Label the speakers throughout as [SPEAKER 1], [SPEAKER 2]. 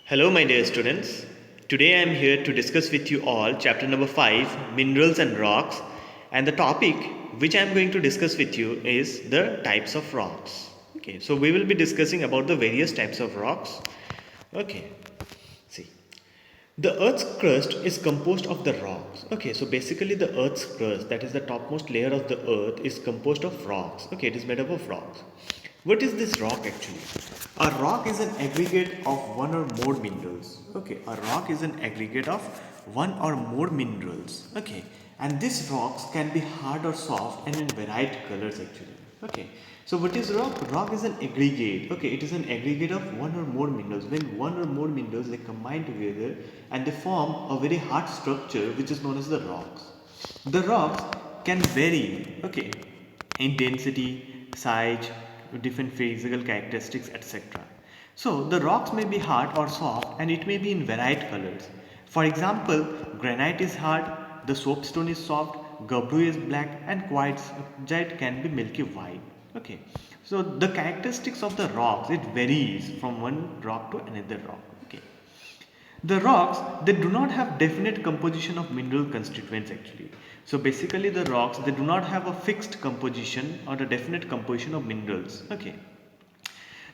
[SPEAKER 1] Hello, my dear students. Today I am here to discuss with you all chapter number 5, Minerals and Rocks, and the topic which I am going to discuss with you is the types of rocks. Okay, so we will be discussing about the various types of rocks. Okay, see. The Earth's crust is composed of the rocks. Okay, so basically the Earth's crust, that is the topmost layer of the Earth, is composed of rocks. Okay, it is made up of rocks. What is this rock actually? A rock is an aggregate of one or more minerals. Okay, a rock is an aggregate of one or more minerals. Okay, and these rocks can be hard or soft and in varied colors actually. Okay, so what is rock? Rock is an aggregate. Okay, it is an aggregate of one or more minerals. When one or more minerals they combine together and they form a very hard structure which is known as the rocks. The rocks can vary, okay, in density, size, different physical characteristics, etc. So the rocks may be hard or soft and it may be in varied colors. For example, granite is hard, the soapstone is soft, gabbro is black, and quartzite can be milky white. Okay, so the characteristics of the rocks it varies from one rock to another rock. Okay, the rocks they do not have definite composition of mineral constituents actually. So basically the rocks they do not have a fixed composition or a definite composition of minerals. Okay.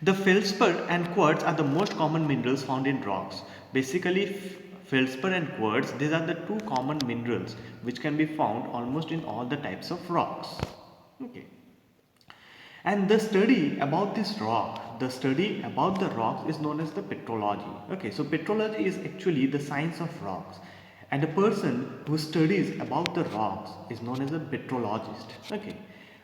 [SPEAKER 1] The feldspar and quartz are the most common minerals found in rocks. Basically feldspar and quartz these are the two common minerals which can be found almost in all the types of rocks. Okay. And the study about this rock, the study about the rocks is known as the petrology. Okay, so petrology is actually the science of rocks. And a person who studies about the rocks is known as a petrologist. Okay,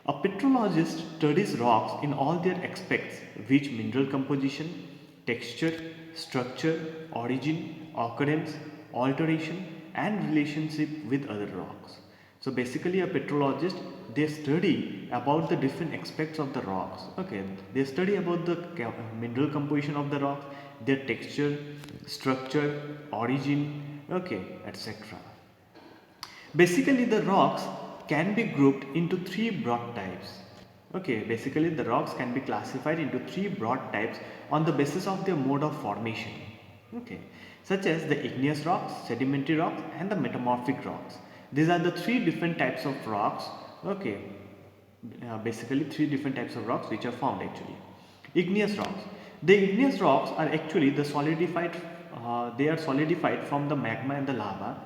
[SPEAKER 1] a petrologist studies rocks in all their aspects, which mineral composition, texture, structure, origin, occurrence, alteration, and relationship with other rocks. So basically a petrologist they study about the different aspects of the rocks. Okay, they study about the mineral composition of the rocks, their texture, structure, origin, okay, etc. Basically the rocks can be grouped into three broad types. Okay, basically the rocks can be classified into three broad types on the basis of their mode of formation. Okay, such as the igneous rocks, sedimentary rocks, and the metamorphic rocks. These are the three different types of rocks. Okay, basically three different types of rocks which are found actually. Igneous rocks. The igneous rocks are actually the solidified. They are solidified from the magma and the lava.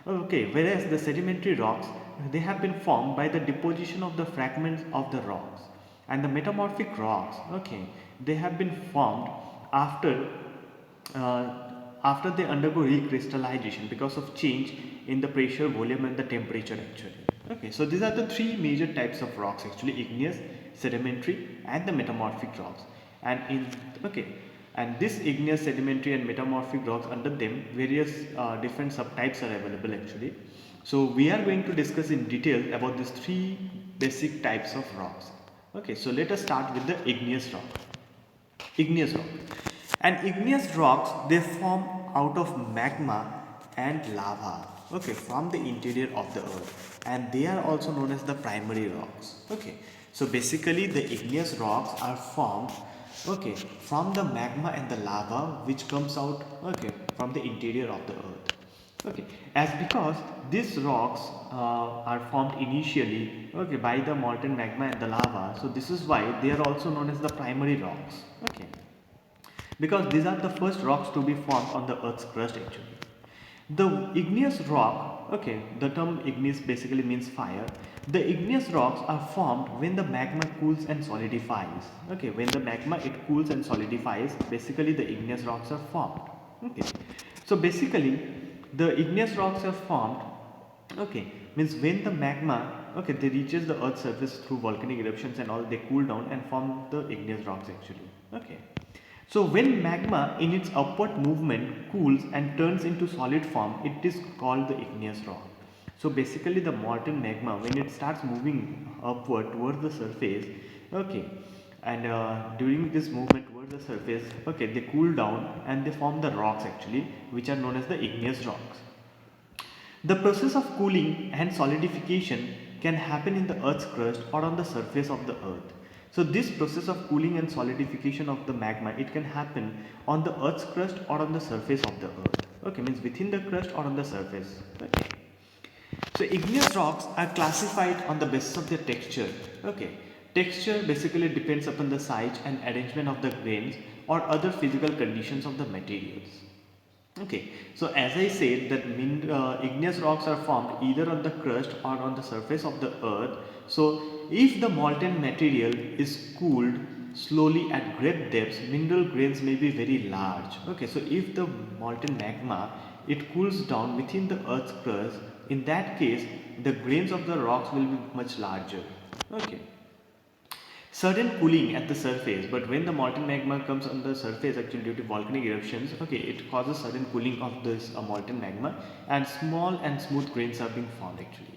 [SPEAKER 1] Okay, whereas the sedimentary rocks they have been formed by the deposition of the fragments of the rocks, and the metamorphic rocks. Okay, they have been formed after after they undergo recrystallization because of change in the pressure, volume, and the temperature actually. Okay, so these are the three major types of rocks actually: igneous, sedimentary, and the metamorphic rocks. And in okay, and this igneous, sedimentary, and metamorphic rocks under them various different subtypes are available actually. So we are going to discuss in detail about these three basic types of rocks. Okay, so let us start with the igneous rock. Igneous rock. And igneous rocks they form out of magma and lava. Okay, from the interior of the earth, and they are also known as the primary rocks. Okay, so basically the igneous rocks are formed okay from the magma and the lava which comes out okay from the interior of the earth. Okay, as because these rocks are formed initially okay by the molten magma and the lava, so this is why they are also known as the primary rocks. Okay, because these are the first rocks to be formed on the earth's crust actually. The igneous rock, okay, the term igneous basically means fire. The igneous rocks are formed when the magma cools and solidifies. Okay, when the magma it cools and solidifies, basically the igneous rocks are formed. Okay, so basically the igneous rocks are formed okay means when the magma okay they reaches the earth's surface through volcanic eruptions and all they cool down and form the igneous rocks actually. Okay, so when magma in its upward movement cools and turns into solid form, it is called the igneous rock. So basically the molten magma when it starts moving upward towards the surface, okay, and during this movement towards the surface, okay, they cool down and they form the rocks actually, which are known as the igneous rocks. The process of cooling and solidification can happen in the earth's crust or on the surface of the earth. So this process of cooling and solidification of the magma, it can happen on the earth's crust or on the surface of the earth. Okay, means within the crust or on the surface. Okay. So igneous rocks are classified on the basis of their texture. Okay. Texture basically depends upon the size and arrangement of the grains or other physical conditions of the materials. Okay, so as I said that igneous rocks are formed either on the crust or on the surface of the earth. So if the molten material is cooled slowly at great depths, mineral grains may be very large. Okay, so if the molten magma, it cools down within the earth's crust, in that case the grains of the rocks will be much larger. Okay. Sudden cooling at the surface, but when the molten magma comes on the surface actually due to volcanic eruptions, okay, it causes sudden cooling of this molten magma and small and smooth grains are being formed actually.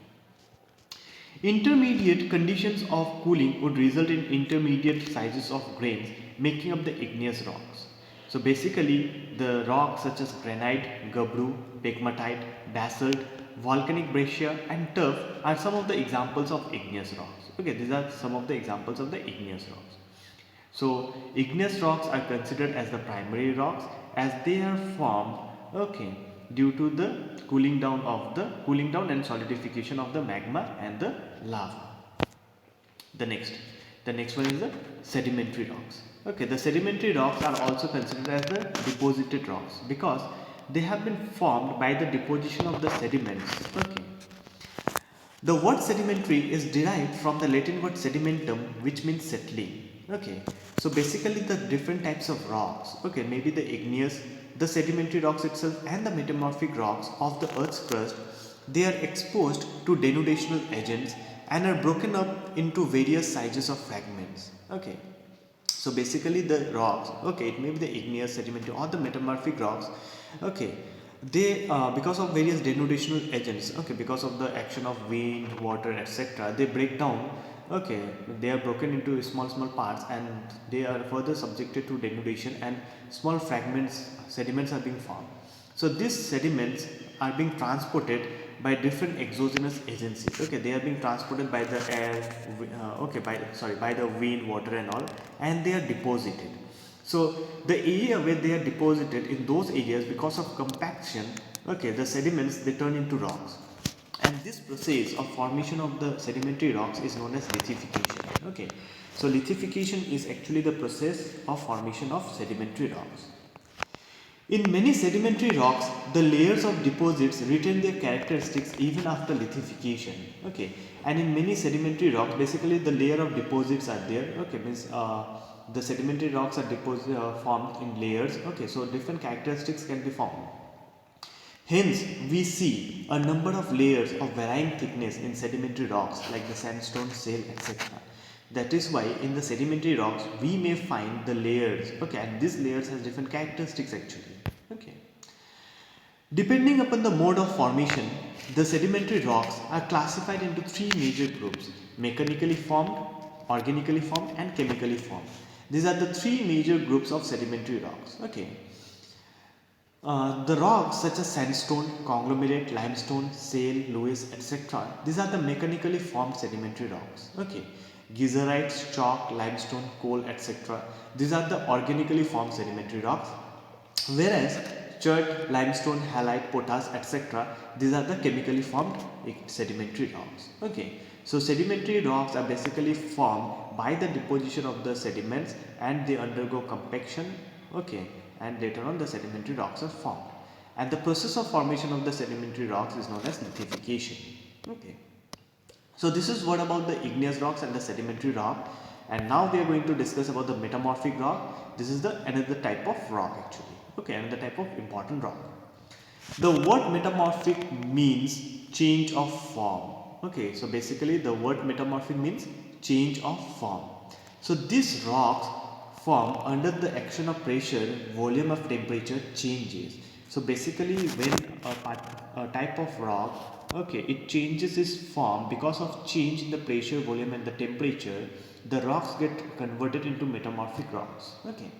[SPEAKER 1] Intermediate conditions of cooling would result in intermediate sizes of grains making up the igneous rocks. So basically the rocks such as granite, gabbro, pegmatite, basalt, volcanic breccia and tuff are some of the examples of igneous rocks. Okay, these are some of the examples of the igneous rocks. So igneous rocks are considered as the primary rocks as they are formed, okay, due to the cooling down and solidification of the magma and the lava. The next one is the sedimentary rocks. Okay, the sedimentary rocks are also considered as the deposited rocks because they have been formed by the deposition of the sediments. Okay. The word sedimentary is derived from the Latin word sedimentum, which means settling. Okay, so basically the different types of rocks, okay, maybe the igneous, the sedimentary rocks itself and the metamorphic rocks of the earth's crust, they are exposed to denudational agents and are broken up into various sizes of fragments. Okay, so basically the rocks, okay, it may be the igneous, sedimentary or the metamorphic rocks, okay, they because of various denudational agents, okay, because of the action of wind, water, etc., they break down, okay, they are broken into small parts and they are further subjected to denudation and small fragments, sediments are being formed. So these sediments are being transported by different exogenous agencies. Okay, they are being transported by the air, okay, by the wind, water and all, and they are deposited. So the area where they are deposited, in those areas, because of compaction, okay, the sediments, they turn into rocks. And this process of formation of the sedimentary rocks is known as lithification. Okay, so lithification is actually the process of formation of sedimentary rocks. In many sedimentary rocks, the layers of deposits retain their characteristics even after lithification. Okay, and in many sedimentary rocks, basically the layer of deposits are there. Okay, means the sedimentary rocks are formed in layers. Okay, so different characteristics can be formed. Hence, we see a number of layers of varying thickness in sedimentary rocks like the sandstone, shale, etc. That is why in the sedimentary rocks we may find the layers, okay, and these layers has different characteristics actually. Okay. Depending upon the mode of formation, the sedimentary rocks are classified into three major groups: mechanically formed, organically formed and chemically formed. These are the three major groups of sedimentary rocks. Okay. The rocks such as sandstone, conglomerate, limestone, shale, loess, etc. These are the mechanically formed sedimentary rocks. Okay. Geyserite, chalk, limestone, coal, etc. These are the organically formed sedimentary rocks. Whereas chert, limestone, halite, potash, etc. These are the chemically formed sedimentary rocks. Okay. So sedimentary rocks are basically formed by the deposition of the sediments and they undergo compaction. Okay, and later on the sedimentary rocks are formed. And the process of formation of the sedimentary rocks is known as lithification. Okay. So this is what about the igneous rocks and the sedimentary rock. And now we are going to discuss about the metamorphic rock. This is the another type of rock actually. Okay, another type of important rock. The word metamorphic means change of form. Okay, so basically the word metamorphic means change of form. So these rocks form under the action of pressure, volume of temperature changes. So basically when a type of rock, okay, it changes its form because of change in the pressure, volume and the temperature, the rocks get converted into metamorphic rocks. Okay.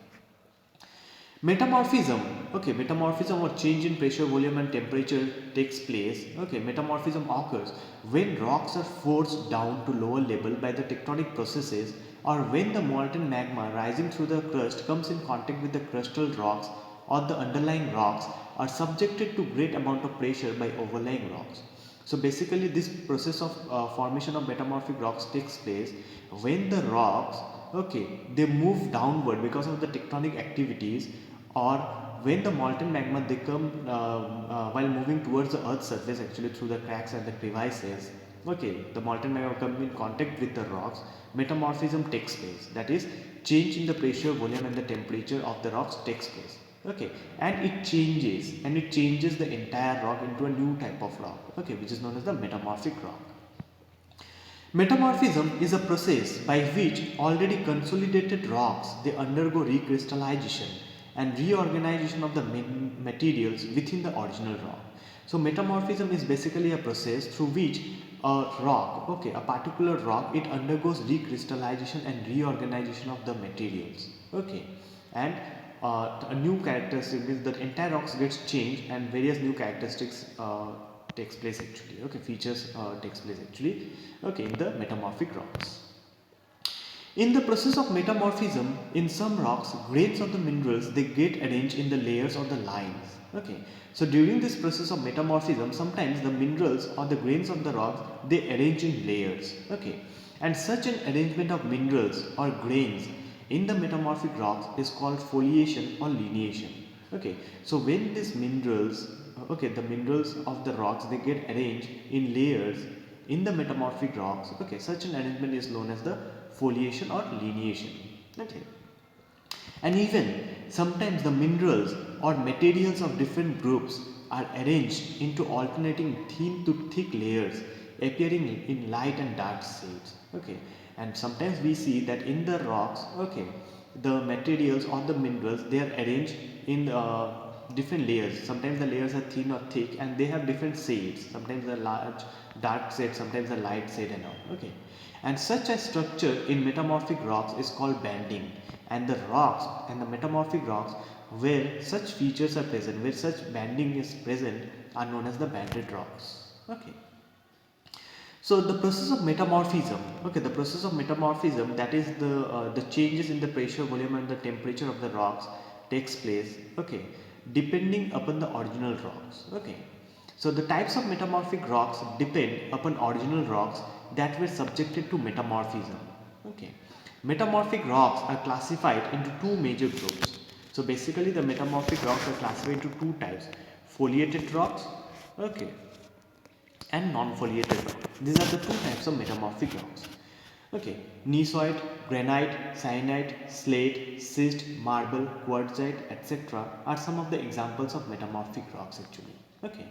[SPEAKER 1] Metamorphism okay, metamorphism or change in pressure, volume and temperature takes place. Okay, metamorphism occurs when rocks are forced down to lower level by the tectonic processes, or when the molten magma rising through the crust comes in contact with the crustal rocks, or the underlying rocks are subjected to great amount of pressure by overlying rocks. So basically this process of formation of metamorphic rocks takes place when the rocks, okay, they move downward because of the tectonic activities, or when the molten magma they come while moving towards the earth's surface, actually through the cracks and the crevices. Okay, the molten magma comes in contact with the rocks, metamorphism takes place, that is change in the pressure, volume and the temperature of the rocks takes place. Okay, and it changes the entire rock into a new type of rock, okay, which is known as the metamorphic rock. Metamorphism is a process by which already consolidated rocks they undergo recrystallization and reorganization of the materials within the original rock. So metamorphism is basically a process through which a rock, okay, a particular rock, it undergoes recrystallization and reorganization of the materials, okay, and a new characteristic is that entire rocks gets changed and various new characteristics takes place actually, okay, features takes place actually, okay, in the metamorphic rocks. In the process of metamorphism, in some rocks, grains of the minerals they get arranged in the layers or the lines. Okay, so during this process of metamorphism, sometimes the minerals or the grains of the rocks they arrange in layers. Okay, and such an arrangement of minerals or grains in the metamorphic rocks is called foliation or lineation. Okay, so when these minerals, okay, the minerals of the rocks they get arranged in layers in the metamorphic rocks, okay, such an arrangement is known as the foliation or lineation. Okay, and even sometimes the minerals or materials of different groups are arranged into alternating thin to thick layers appearing in light and dark shades. Okay, and sometimes we see that in the rocks, okay, the materials or the minerals they are arranged in different layers. Sometimes the layers are thin or thick and they have different shades, sometimes a large dark shade, sometimes a light shade and all. Okay, and such a structure in metamorphic rocks is called banding, and the rocks and the metamorphic rocks where such features are present, where such banding is present, are known as the banded rocks. Okay, so the process of metamorphism, okay, the process of metamorphism, that is the changes in the pressure, volume and the temperature of the rocks takes place, okay, depending upon the original rocks. Okay, so the types of metamorphic rocks depend upon original rocks that were subjected to metamorphism. Okay, metamorphic rocks are classified into two major groups. So basically the metamorphic rocks are classified into two types: foliated rocks, okay, and non-foliated rock. These are the two types of metamorphic rocks. Okay, gneissoid, granite, syenite, slate, schist, marble, quartzite, etc. are some of the examples of metamorphic rocks actually. Okay,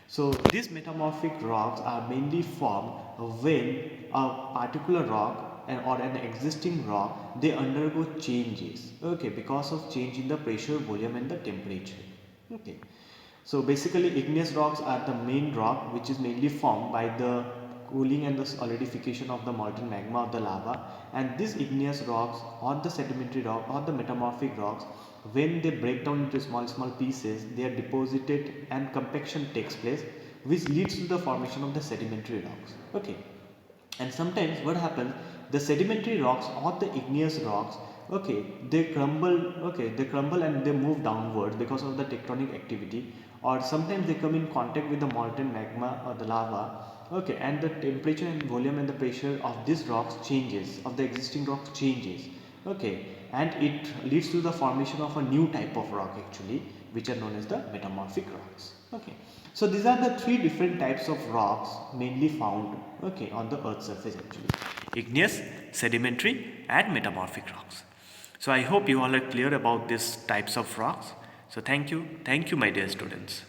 [SPEAKER 1] so these metamorphic rocks are mainly formed when a particular rock or an existing rock they undergo changes. Okay, because of change in the pressure, volume and the temperature. Okay, so basically igneous rocks are the main rock which is mainly formed by the cooling and the solidification of the molten magma of the lava, and these igneous rocks or the sedimentary rock or the metamorphic rocks, when they break down into small pieces, they are deposited and compaction takes place, which leads to the formation of the sedimentary rocks. Okay, and sometimes what happens, the sedimentary rocks or the igneous rocks, okay, they crumble, okay, they crumble and they move downwards because of the tectonic activity, or sometimes they come in contact with the molten magma or the lava, okay, and the temperature and volume and the pressure of these rocks changes, of the existing rocks changes, okay, and it leads to the formation of a new type of rock actually, which are known as the metamorphic rocks. Okay, so these are the three different types of rocks mainly found, okay, on the earth's surface actually: igneous, sedimentary and metamorphic rocks. So I hope you all are clear about these types of rocks. So thank you my dear students.